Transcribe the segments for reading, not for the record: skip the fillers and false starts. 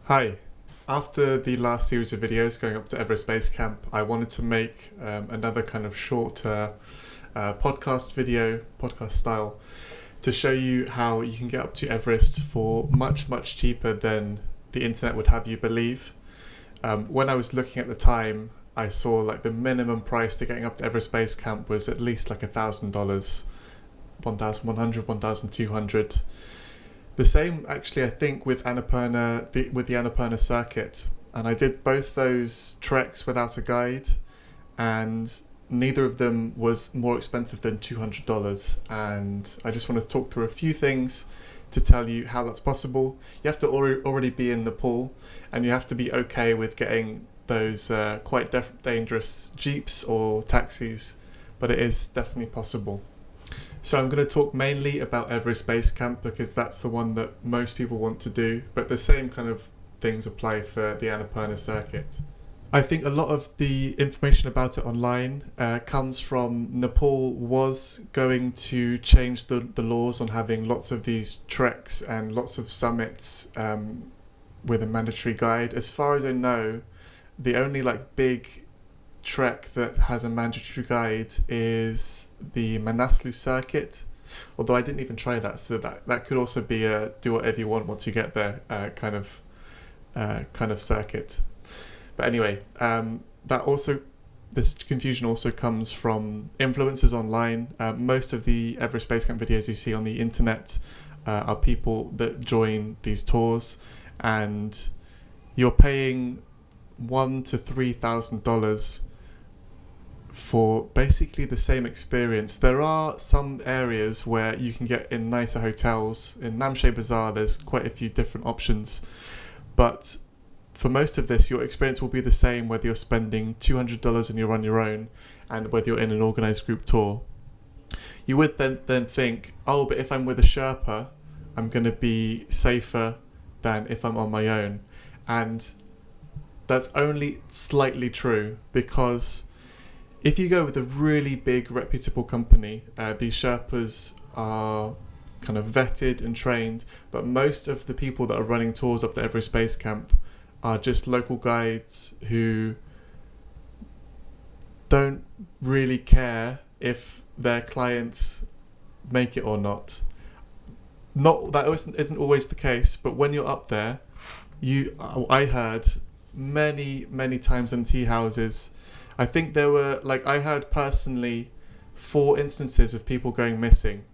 Hi. After the last series of videos going up to Everest Base Camp, I wanted to make another kind of shorter podcast style, to show you how you can get up to Everest for much cheaper than the internet would have you believe. When I was looking at the time, I saw like the minimum price to getting up to Everest Base Camp was at least like $1,000, 1,100, 1,200. The same, actually, I think, with Annapurna, with the Annapurna circuit. And I did both those treks without a guide, and neither of them was more expensive than $200. And I just want to talk through a few things to tell you how that's possible. You have to already be in Nepal, and you have to be okay with getting those quite dangerous jeeps or taxis, but it is definitely possible. So I'm going to talk mainly about Everest Base Camp because that's the one that most people want to do, but the same kind of things apply for the Annapurna circuit. I think a lot of the information about it online comes from Nepal was going to change the laws on having lots of these treks and lots of summits with a mandatory guide. As far as I know, the only big trek that has a mandatory guide is the Manaslu circuit, although I didn't even try that, so that could also be a do whatever you want once you get there kind of circuit. But anyway, this confusion also comes from influencers online. Most of the Everest Base Camp videos you see on the internet are people that join these tours, and you're paying $1,000 to $3,000 for basically the same experience. There are some areas where you can get in nicer hotels. In Namche Bazaar, there's quite a few different options, but for most of this, your experience will be the same whether you're spending $200 and you're on your own, and whether you're in an organized group tour. You would then think, oh, but if I'm with a Sherpa, I'm going to be safer than if I'm on my own. And that's only slightly true, because if you go with a really big reputable company, these Sherpas are kind of vetted and trained, but most of the people that are running tours up to Everest Base Camp are just local guides who don't really care if their clients make it or not. Not that isn't always the case, but when you're up there, I heard many times in tea houses, I think there were, I heard personally 4 instances of people going missing.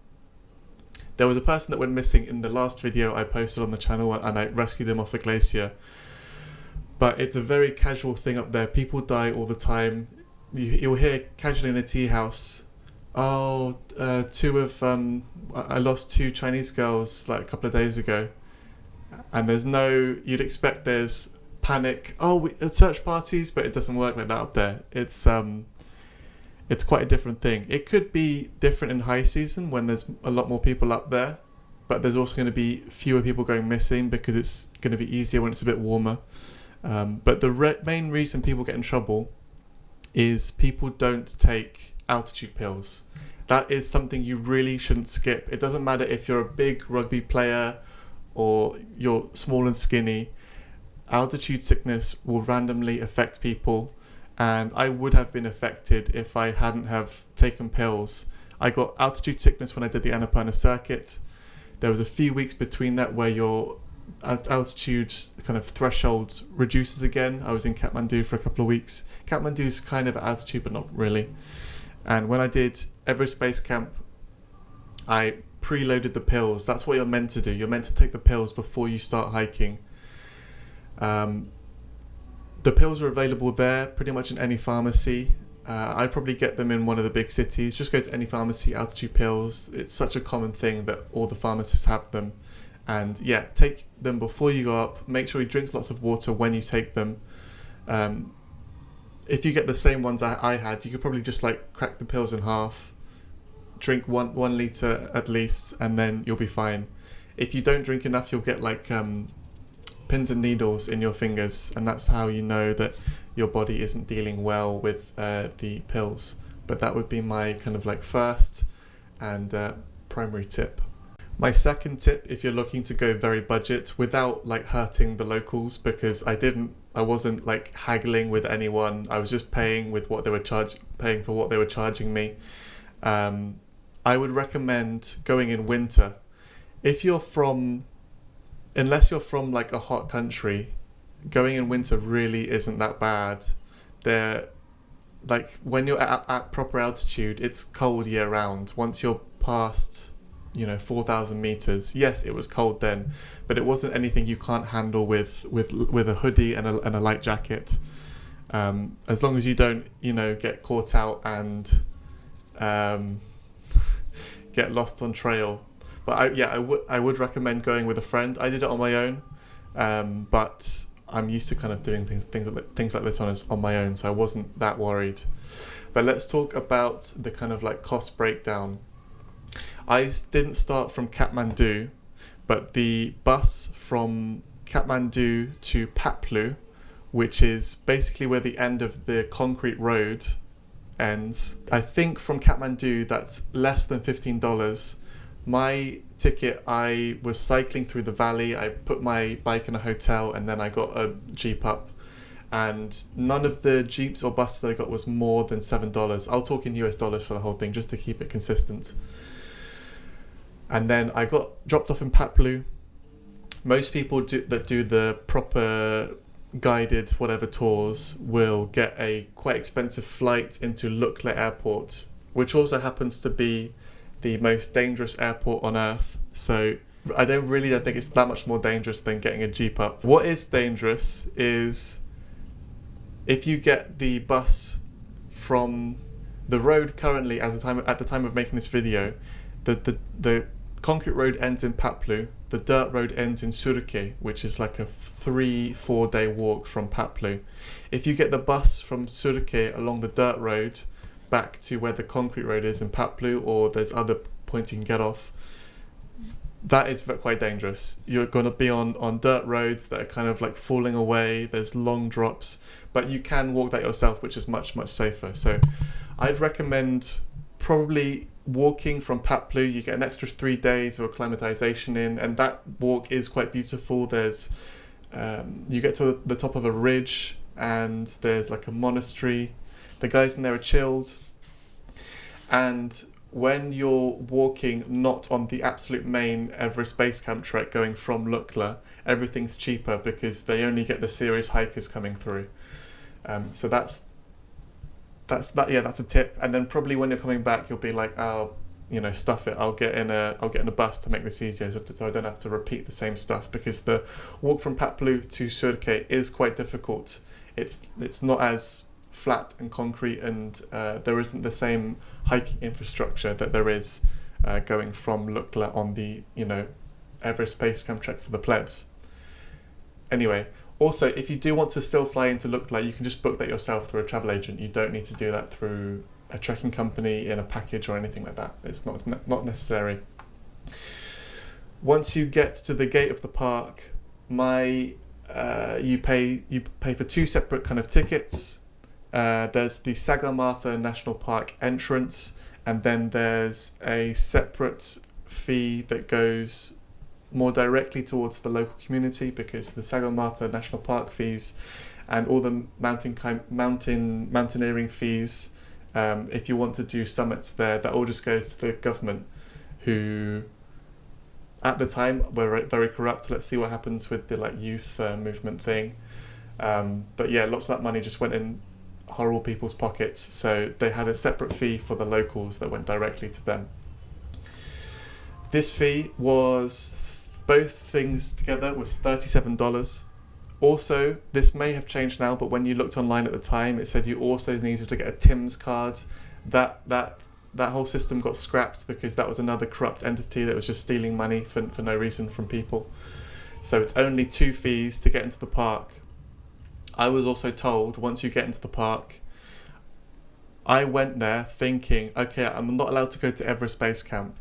There was a person that went missing in the last video I posted on the channel, and I rescued them off the glacier. But it's a very casual thing up there. People die all the time. You'll hear casually in a tea house, I lost 2 Chinese girls a couple of days ago. And you'd expect there's panic, search parties, but it doesn't work like that up there. It's quite a different thing. It could be different in high season when there's a lot more people up there, but there's also going to be fewer people going missing because it's going to be easier when it's a bit warmer. But the main reason people get in trouble is people don't take altitude pills. That is something you really shouldn't skip. It doesn't matter if you're a big rugby player or you're small and skinny. Altitude sickness will randomly affect people, and I would have been affected if I hadn't have taken pills. I got altitude sickness when I did the Annapurna circuit. There was a few weeks between that where your altitude kind of thresholds reduces again. I was in Kathmandu for a couple of weeks. Kathmandu's kind of at altitude, but not really. And when I did Everest Base Camp, I preloaded the pills. That's what you're meant to do. You're meant to take the pills before you start hiking. The pills are available there pretty much in any pharmacy. I'd probably get them in one of the big cities. Just go to any pharmacy, altitude pills. It's such a common thing that all the pharmacists have them. And yeah, take them before you go up. Make sure you drink lots of water when you take them. If you get the same ones I had, you could probably just crack the pills in half, drink one litre at least, and then you'll be fine. If you don't drink enough, you'll get pins and needles in your fingers, and that's how you know that your body isn't dealing well with the pills. But that would be my kind of first and primary tip. My second tip, if you're looking to go very budget without like hurting the locals, because I wasn't like haggling with anyone. I was just paying with what they were paying for what they were charging me. I would recommend going in winter. If you're from, unless you're from like a hot country, going in winter really isn't that bad. They're like when you're at proper altitude, it's cold year round. Once you're past 4,000 meters, yes, it was cold then, but it wasn't anything you can't handle with a hoodie and a light jacket, as long as you don't get caught out and get lost on trail. But I would recommend going with a friend. I did it on my own, but I'm used to kind of doing things like this on my own, so I wasn't that worried. But let's talk about the kind of like cost breakdown. I didn't start from Kathmandu, but the bus from Kathmandu to Phaplu, which is basically where the end of the concrete road ends. I think from Kathmandu that's less than $15. My ticket, I was cycling through the valley. I put my bike in a hotel and then I got a jeep up. And none of the jeeps or buses I got was more than $7. I'll talk in US dollars for the whole thing just to keep it consistent. And then I got dropped off in Phaplu. Most people that do the proper guided whatever tours will get a quite expensive flight into Lukla airport, which also happens to be the most dangerous airport on earth. So I don't think it's that much more dangerous than getting a jeep up. What is dangerous is if you get the bus from the road currently at the time of making this video, the concrete road ends in Phaplu, the dirt road ends in Surke, which is like a 3-4 day walk from Phaplu. If you get the bus from Surke along the dirt road back to where the concrete road is in Phaplu, or there's other points you can get off, that is quite dangerous. You're going to be on dirt roads that are kind of like falling away, there's long drops, but you can walk that yourself, which is much, much safer. So I'd recommend probably walking from Phaplu. You get an extra 3 days of acclimatization in, and that walk is quite beautiful. There's you get to the top of a ridge and there's like a monastery. The guys in there are chilled, and when you're walking not on the absolute main Everest Base Camp trek going from Lukla, everything's cheaper because they only get the serious hikers coming through. So that's a tip. And then probably when you're coming back, you'll be like, oh, stuff it. I'll get in a bus to make this easier, so I don't have to repeat the same stuff, because the walk from Phaplu to Surke is quite difficult. It's not as flat and concrete, and there isn't the same hiking infrastructure that there is going from Lukla on the Everest Base Camp trek for the plebs. Anyway, also, if you do want to still fly into Lukla, you can just book that yourself through a travel agent. You don't need to do that through a trekking company in a package or anything like that. It's not necessary. Once you get to the gate of the park, you pay for 2 separate kind of tickets. There's the Sagarmatha National Park entrance, and then there's a separate fee that goes more directly towards the local community, because the Sagarmatha National Park fees and all the mountaineering fees, if you want to do summits there, that all just goes to the government, who at the time were very corrupt. Let's see what happens with the youth movement thing. But yeah, lots of that money just went in horrible people's pockets, so they had a separate fee for the locals that went directly to them. This fee was, both things together, was $37. Also, this may have changed now, but when you looked online at the time, it said you also needed to get a Tim's card. That whole system got scrapped because that was another corrupt entity that was just stealing money for no reason from people. So it's only 2 fees to get into the park. I was also told, once you get into the park, I went there thinking, okay, I'm not allowed to go to Everest Base Camp,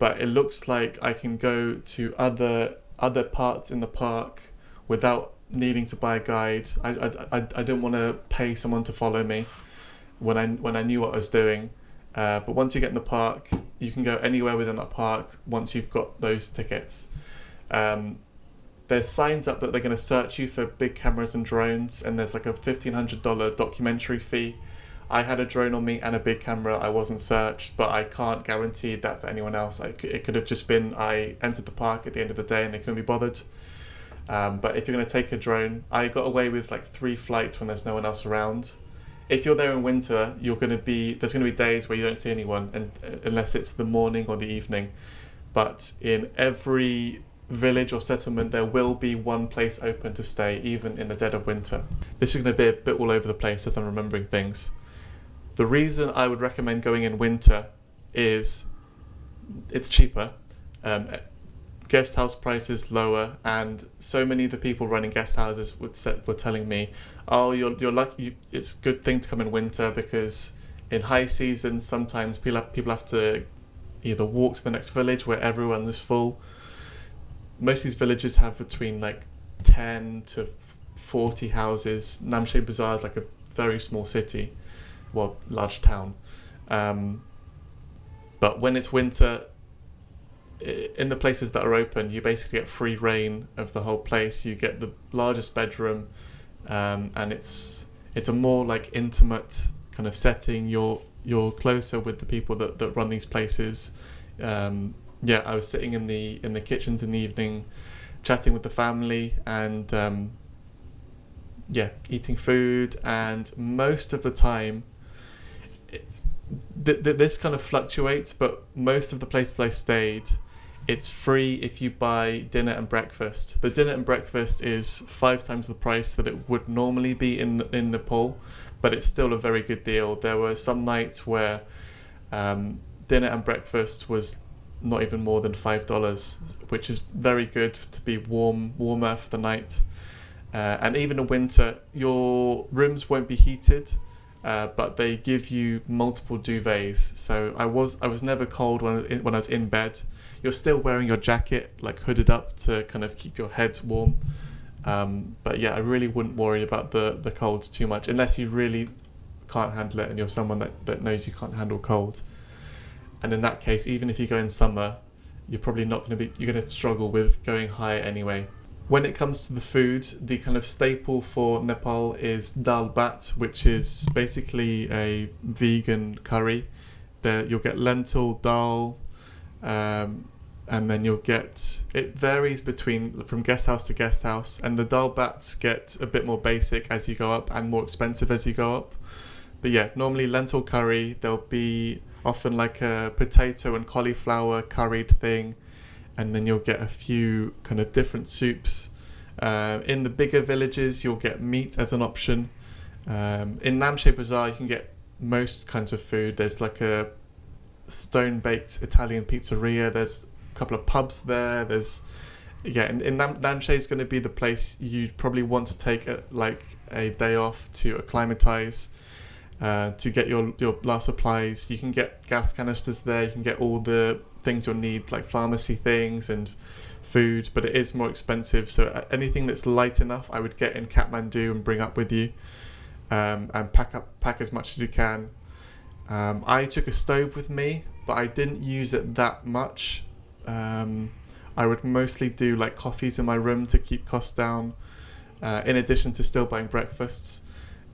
but it looks like I can go to other parts in the park without needing to buy a guide. I didn't want to pay someone to follow me when I knew what I was doing. But once you get in the park, you can go anywhere within that park once you've got those tickets. There's signs up that they're going to search you for big cameras and drones, and there's like a $1,500 documentary fee. I had a drone on me and a big camera. I wasn't searched, but I can't guarantee that for anyone else. It could have just been I entered the park at the end of the day and they couldn't be bothered. But if you're going to take a drone, I got away with like 3 flights when there's no one else around. If you're there in winter, there's going to be days where you don't see anyone, and unless it's the morning or the evening. But in every village or settlement, there will be one place open to stay, even in the dead of winter. This is going to be a bit all over the place as I'm remembering things. The reason I would recommend going in winter is it's cheaper. Guest house prices lower, and so many of the people running guest houses were telling me, "Oh, you're lucky. It's a good thing to come in winter because in high season sometimes people have to either walk to the next village where everyone is full." Most of these villages have between like 10 to 40 houses. Namche Bazaar is like a very small city, well, large town. But when it's winter, in the places that are open, you basically get free reign of the whole place. You get the largest bedroom, and it's a more like intimate kind of setting. You're closer with the people that run these places. I was sitting in the kitchens in the evening, chatting with the family, and eating food. And most of the time, this kind of fluctuates, but most of the places I stayed, it's free if you buy dinner and breakfast. The dinner and breakfast is 5 times the price that it would normally be in Nepal, but it's still a very good deal. There were some nights where dinner and breakfast was not even more than $5, which is very good to be warmer for the night. And even in winter, your rooms won't be heated, but they give you multiple duvets. So I was never cold when I was in bed. You're still wearing your jacket, like hooded up to kind of keep your head warm. But yeah, I really wouldn't worry about the colds too much, unless you really can't handle it and you're someone that knows you can't handle cold. And in that case, even if you go in summer, you're probably not going to be, you're going to struggle with going high anyway. When it comes to the food, the kind of staple for Nepal is dal bhat, which is basically a vegan curry. You'll get lentil dal, and then you'll get, it varies from guest house to guest house, and the dal bhats get a bit more basic as you go up and more expensive as you go up. But yeah, normally lentil curry, there'll be often like a potato and cauliflower curried thing, and then you'll get a few kind of different soups. In the bigger villages, you'll get meat as an option. In Namche Bazaar, you can get most kinds of food. There's like a stone-baked Italian pizzeria. There's a couple of pubs there. In Namche is going to be the place you'd probably want to take a day off to acclimatise, to get your last supplies. You can get gas canisters there. You can get all the things you'll need, like pharmacy things and food, but it is more expensive. So anything that's light enough, I would get in Kathmandu and bring up with you, and pack as much as you can. I took a stove with me, but I didn't use it that much. I would mostly do like coffees in my room to keep costs down, in addition to still buying breakfasts.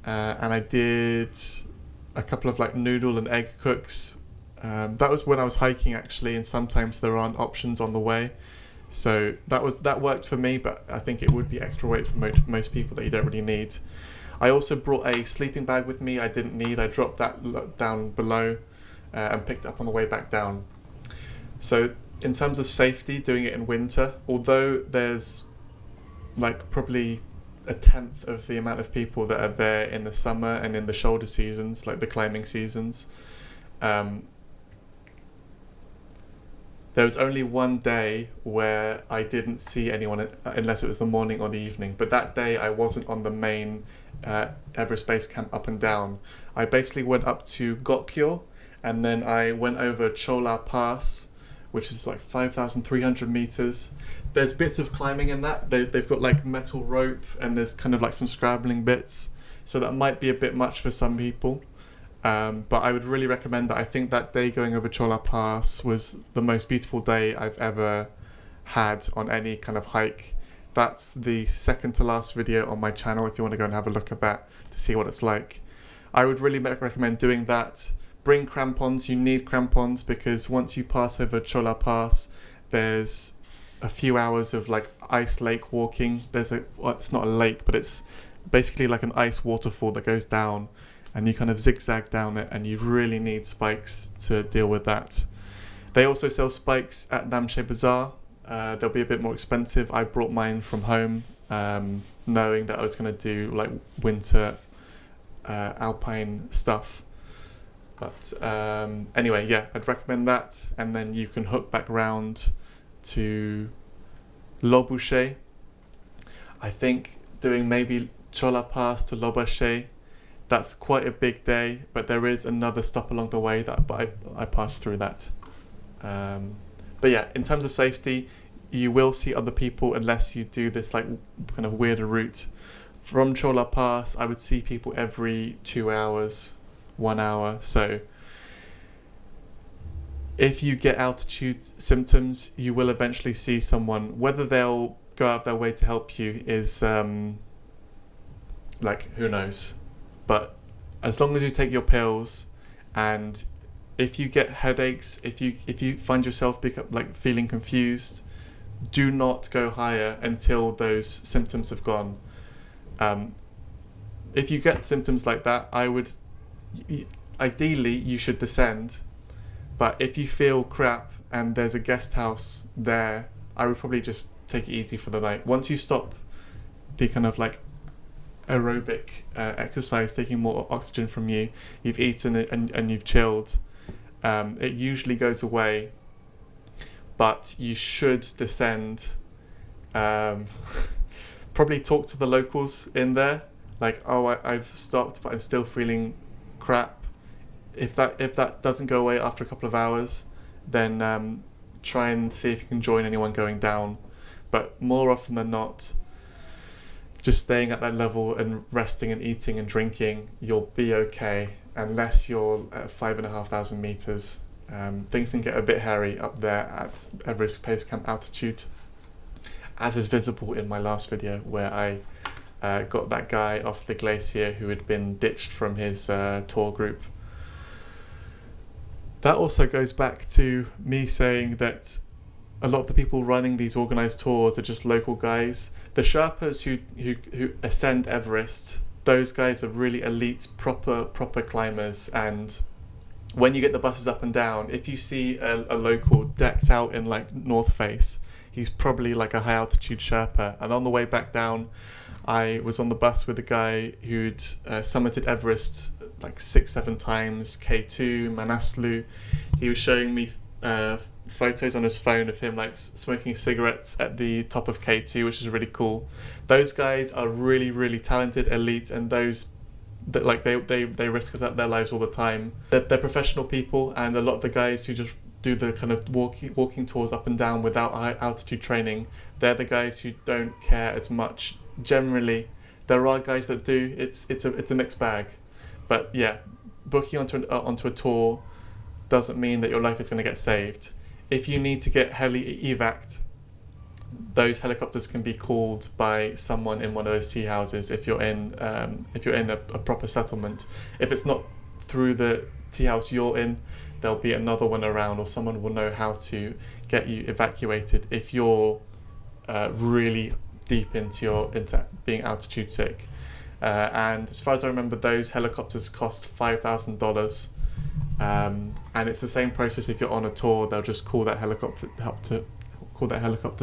And I did a couple of like noodle and egg cooks. That was when I was hiking actually, and sometimes there aren't options on the way. So that worked for me, but I think it would be extra weight for most people that you don't really need. I also brought a sleeping bag with me I didn't need. I dropped that down below and picked it up on the way back down. So in terms of safety, doing it in winter, although there's like probably a tenth of the amount of people that are there in the summer and in the shoulder seasons, like the climbing seasons, there was only one day where I didn't see anyone unless it was the morning or the evening. But that day I wasn't on the main Everest Base Camp up and down. I basically went up to Gokyo, and then I went over Chola Pass, which is like 5,300 meters. There's bits of climbing in that. They've got like metal rope, and there's kind of like some scrabbling bits. So that might be a bit much for some people. But I would really recommend that. I think that day going over Chola Pass was the most beautiful day I've ever had on any kind of hike. That's the second to last video on my channel if you want to go and have a look at that to see what it's like. I would really recommend doing that. Bring crampons. You need crampons because once you pass over Chola Pass, there's a few hours of like ice lake walking. It's not a lake, but it's basically like an ice waterfall that goes down, and you kind of zigzag down it, and you really need spikes to deal with that. They also sell spikes at Namche Bazaar. They'll be a bit more expensive. I brought mine from home, knowing that I was going to do like winter alpine stuff. But anyway, yeah, I'd recommend that. And then you can hook back round to Lobouché. I think doing maybe Chola Pass to Lobouché, that's quite a big day, but there is another stop along the way that I passed through that. But yeah, in terms of safety, you will see other people unless you do this like kind of weirder route. From Chola Pass, I would see people every 2 hours, 1 hour. So if you get altitude symptoms, you will eventually see someone. Whether they'll go out of their way to help you is like, who knows. But as long as you take your pills, and if you get headaches, if you find yourself feeling confused, do not go higher until those symptoms have gone. If you get symptoms like that, ideally you should descend. But if you feel crap and there's a guest house there, I would probably just take it easy for the night. Once you stop the kind of like aerobic exercise taking more oxygen from you, you've eaten it and you've chilled, it usually goes away. But you should descend. Probably talk to the locals in there, like, oh, I've stopped but I'm still feeling crap. If that doesn't go away after a couple of hours, then try and see if you can join anyone going down. But more often than not, just staying at that level and resting and eating and drinking, you'll be okay, unless you're at 5,500 meters. Things can get a bit hairy up there at Everest Base Camp altitude, as is visible in my last video where I got that guy off the glacier who had been ditched from his tour group. That also goes back to me saying that a lot of the people running these organised tours are just local guys. The Sherpas who ascend Everest, those guys are really elite, proper climbers. And when you get the buses up and down, if you see a local decked out in like North Face, he's probably like a high altitude Sherpa. And on the way back down, I was on the bus with a guy who'd summited Everest like 6-7 times, K2, Manaslu. He was showing me photos on his phone of him like smoking cigarettes at the top of K2, which is really cool. Those guys are really talented, elite, and those that like they risk their lives all the time. They're professional people, and a lot of the guys who just do the kind of walking tours up and down without high altitude training, they're the guys who don't care as much. Generally, there are guys that do. It's a mixed bag. But yeah, booking onto a tour doesn't mean that your life is going to get saved. If you need to get heli evac'd, those helicopters can be called by someone in one of those tea houses if you're in a proper settlement. If it's not through the tea house you're in, there'll be another one around, or someone will know how to get you evacuated if you're really deep into being altitude sick. And as far as I remember, those helicopters cost $5,000. And it's the same process if you're on a tour. They'll just call that helicopter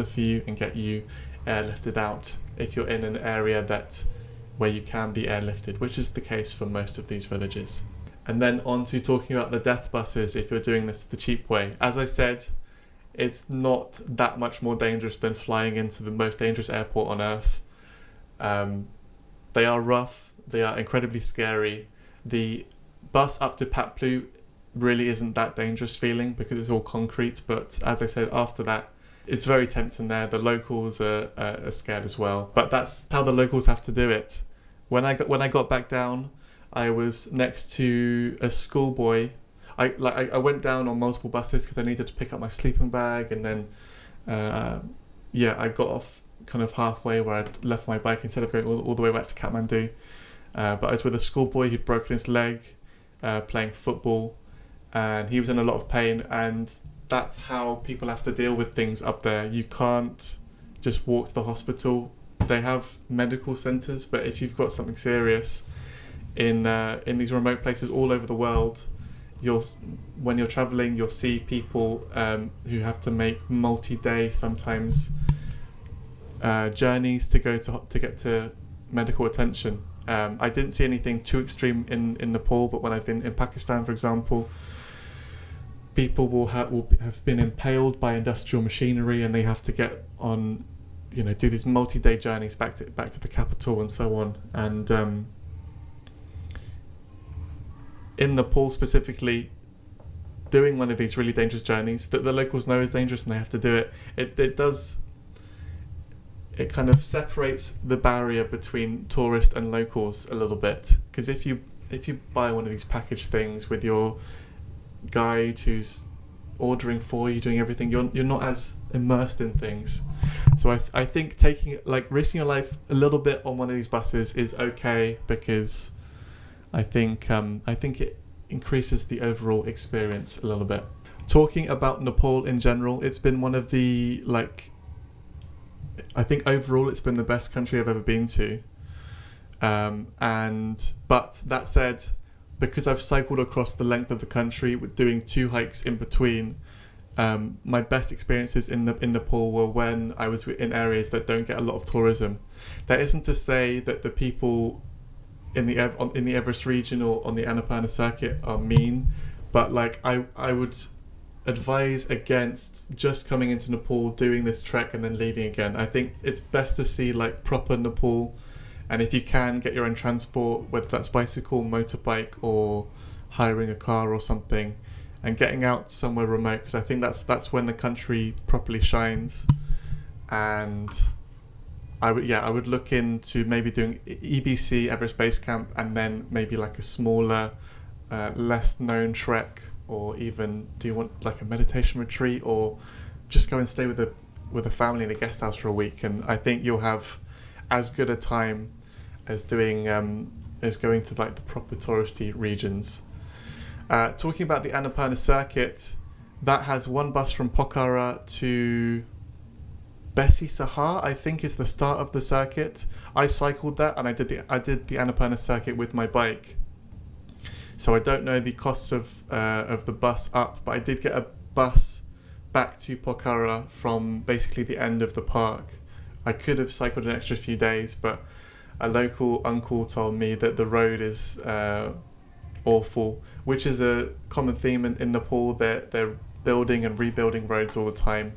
for you and get you airlifted out if you're in an area where you can be airlifted, which is the case for most of these villages. And then on to talking about the death buses if you're doing this the cheap way. As I said, it's not that much more dangerous than flying into the most dangerous airport on earth. They are rough, they are incredibly scary. The bus up to Phaplu really isn't that dangerous feeling because it's all concrete, but as I said, after that, it's very tense in there. The locals are scared as well, but that's how the locals have to do it. When I got back down, I was next to a schoolboy. I went down on multiple buses because I needed to pick up my sleeping bag, and then I got off kind of halfway where I'd left my bike instead of going all the way back to Kathmandu. But I was with a schoolboy who'd broken his leg playing football, and he was in a lot of pain, and that's how people have to deal with things up there. You can't just walk to the hospital. They have medical centres, but if you've got something serious in these remote places all over the world, when you're travelling, you'll see people who have to make multi-day, sometimes journeys to get to medical attention. I didn't see anything too extreme in Nepal, but when I've been in Pakistan, for example, people will have been impaled by industrial machinery, and they have to get on, do these multi-day journeys back to the capital and so on. And in Nepal specifically, doing one of these really dangerous journeys that the locals know is dangerous and they have to do it, it kind of separates the barrier between tourists and locals a little bit. Because if you buy one of these package things with your guide who's ordering for you, doing everything, you're not as immersed in things. So I think risking your life a little bit on one of these buses is okay, because I think it increases the overall experience a little bit. Talking about Nepal in general, it's been one of the, I think overall it's been the best country I've ever been to. But that said, because I've cycled across the length of the country with doing 2 hikes in between, my best experiences in Nepal were when I was in areas that don't get a lot of tourism. That isn't to say that the people in the Everest region or on the Annapurna circuit are mean, but I would advise against just coming into Nepal, doing this trek and then leaving again. I think it's best to see proper Nepal, and if you can, get your own transport, whether that's bicycle, motorbike, or hiring a car or something, and getting out somewhere remote, because I think that's when the country properly shines. And I would look into maybe doing EBC, Everest Base Camp, and then maybe a smaller, less known trek, or even do you want a meditation retreat, or just go and stay with a family in a guest house for a week, and I think you'll have as good a time as doing as going to the proper touristy regions. Talking about the Annapurna circuit, that has one bus from Pokhara to Besi Sahar, I think, is the start of the circuit. I cycled that, and I did the Annapurna circuit with my bike. So I don't know the costs of the bus up, but I did get a bus back to Pokhara from basically the end of the park. I could have cycled an extra few days, but a local uncle told me that the road is awful, which is a common theme in Nepal. They're building and rebuilding roads all the time.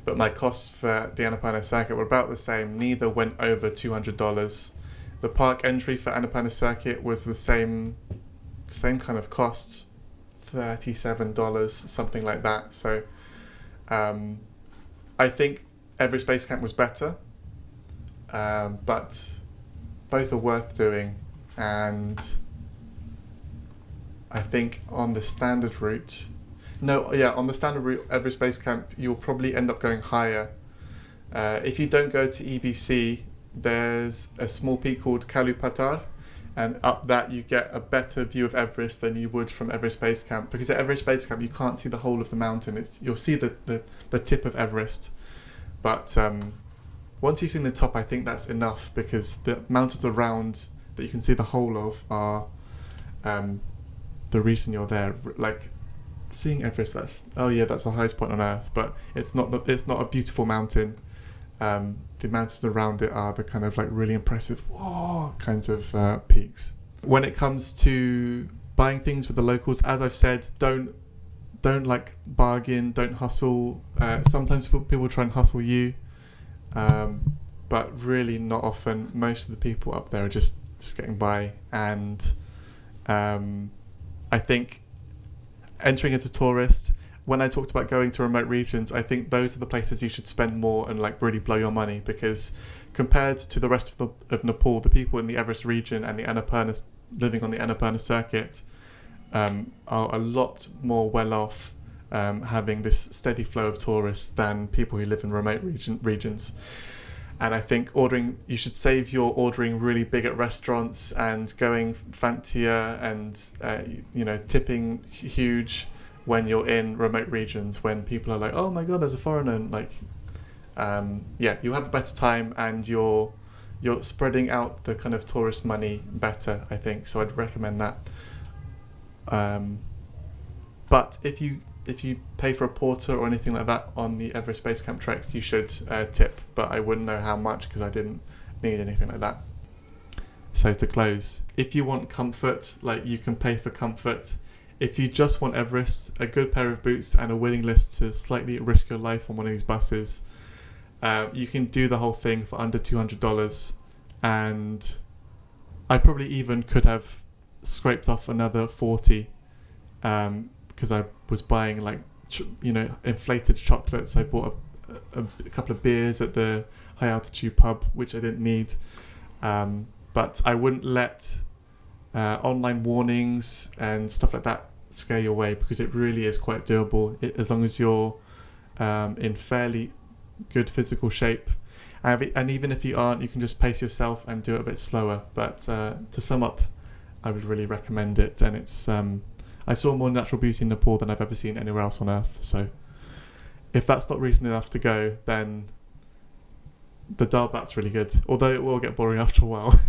But my costs for the Annapurna circuit were about the same. Neither went over $200. The park entry for Annapurna circuit was the same kind of cost, $37, something like that. So I think Everest Base Camp was better, but both are worth doing. And I think on the standard route, Everest Base Camp, you'll probably end up going higher. If you don't go to EBC, there's a small peak called Kalupatar, and up that you get a better view of Everest than you would from Everest Base Camp, because at Everest Base Camp you can't see the whole of the mountain. You'll see the tip of Everest, but once you've seen the top, I think that's enough, because the mountains around that you can see the whole of are the reason you're there. Seeing Everest, that's the highest point on Earth, but it's not a beautiful mountain. The mountains around it are the kind of really impressive kinds of peaks. When it comes to buying things with the locals, as I've said, don't bargain, don't hustle. Sometimes people try and hustle you, but really not often. Most of the people up there are just getting by, and I think entering as a tourist, when I talked about going to remote regions, I think those are the places you should spend more and like really blow your money, because compared to the rest of Nepal, the people in the Everest region and the Annapurna, living on the Annapurna circuit, are a lot more well off, having this steady flow of tourists than people who live in remote regions. And I think you should save your ordering really big at restaurants and going fancier and tipping huge when you're in remote regions, when people are like, oh my god, there's a foreigner, and like you'll have a better time, and you're spreading out the kind of tourist money better, I think. So I'd recommend that. But if you pay for a porter or anything like that on the Everest Base Camp treks, you should tip, but I wouldn't know how much because I didn't need anything like that. So to close, if you want comfort, like, you can pay for comfort. If you just want Everest, a good pair of boots and a willingness to slightly risk your life on one of these buses, you can do the whole thing for under $200, and I probably even could have scraped off another 40, because I was buying like inflated chocolates. I bought a couple of beers at the high altitude pub, which I didn't need, but I wouldn't let online warnings and stuff like that scare you away, because it really is quite doable, as long as you're in fairly good physical shape, and even if you aren't, you can just pace yourself and do it a bit slower. But to sum up, I would really recommend it, and it's I saw more natural beauty in Nepal than I've ever seen anywhere else on earth. So if that's not reason enough to go, then the Dirtbag's really good, although it will get boring after a while.